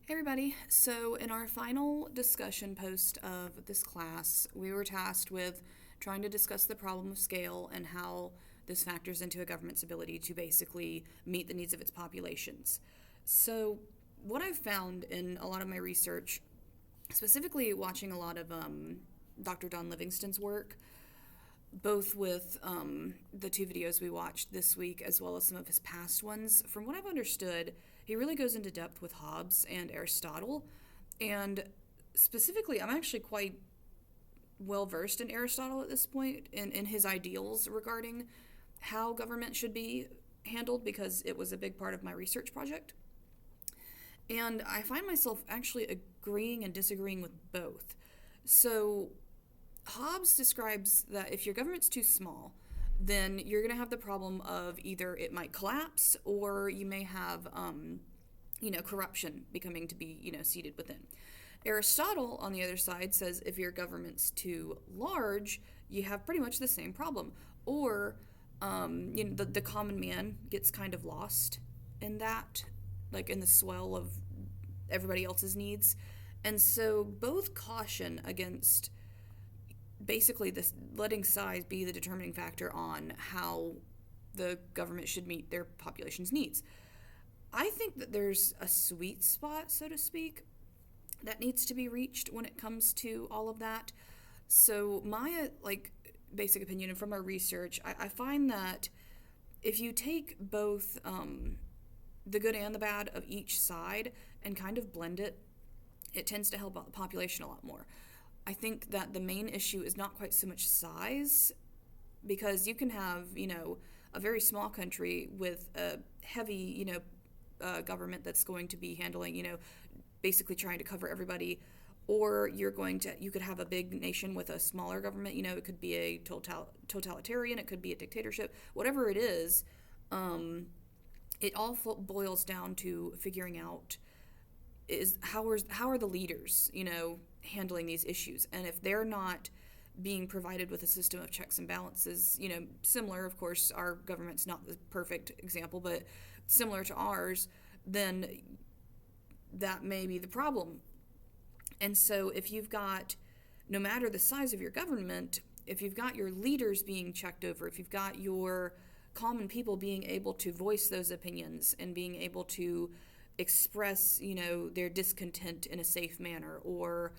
Hey everybody, so in our final discussion post of this class, we were tasked with trying to discuss the problem of scale and how this factors into a government's ability to basically meet the needs of its populations. So, what I've found in a lot of my research, specifically watching a lot of Dr. Don Livingston's work, both with the two videos we watched this week as well as some of his past ones. From what I've understood, he really goes into depth with Hobbes and Aristotle. And specifically, I'm actually quite well versed in Aristotle at this point in his ideals regarding how government should be handled because it was a big part of my research project. And I find myself actually agreeing and disagreeing with both. So, Hobbes describes that if your government's too small, then you're going to have the problem of either it might collapse or you may have, corruption becoming to be, seated within. Aristotle, on the other side, says if your government's too large, you have pretty much the same problem. Or, the common man gets kind of lost in that, like in the swell of everybody else's needs. And so both caution against basically this letting size be the determining factor on how the government should meet their population's needs. I think that there's a sweet spot, so to speak, that needs to be reached when it comes to all of that. So my basic opinion and from our research, I find that if you take both the good and the bad of each side and kind of blend it, it tends to help out the population a lot more. I think that the main issue is not quite so much size, because you can have, a very small country with a heavy, government that's going to be handling, basically trying to cover everybody, or you could have a big nation with a smaller government, it could be a totalitarian, it could be a dictatorship, whatever it is, it all boils down to figuring out is how are the leaders, handling these issues. And if they're not being provided with a system of checks and balances, similar, of course, our government's not the perfect example, but similar to ours, then that may be the problem. And so if you've got, no matter the size of your government, if you've got your leaders being checked over, if you've got your common people being able to voice those opinions and being able to express, their discontent in a safe manner, or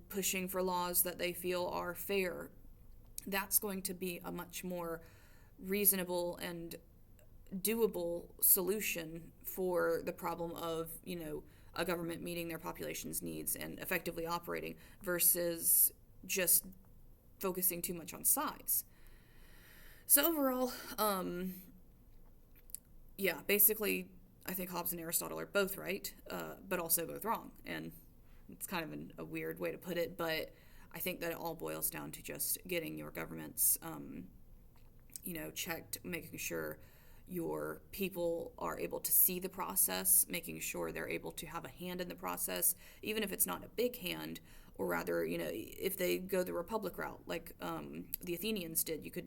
pushing for laws that they feel are fair, that's going to be a much more reasonable and doable solution for the problem of, a government meeting their population's needs and effectively operating versus just focusing too much on size. So overall, basically, I think Hobbes and Aristotle are both right, but also both wrong. And it's kind of a weird way to put it, but I think that it all boils down to just getting your governments, checked, making sure your people are able to see the process, making sure they're able to have a hand in the process, even if it's not a big hand, or rather, if they go the republic route, like the Athenians did, you could,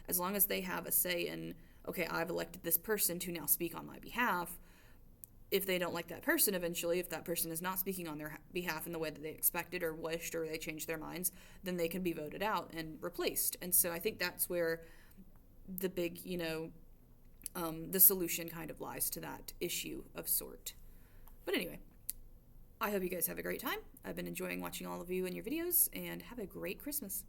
as long as they have a say in, okay, I've elected this person to now speak on my behalf. If they don't like that person eventually, if that person is not speaking on their behalf in the way that they expected or wished, or they changed their minds, then they can be voted out and replaced. And so I think that's where the big, the solution kind of lies to that issue of sort. But anyway, I hope you guys have a great time. I've been enjoying watching all of you and your videos, and have a great Christmas.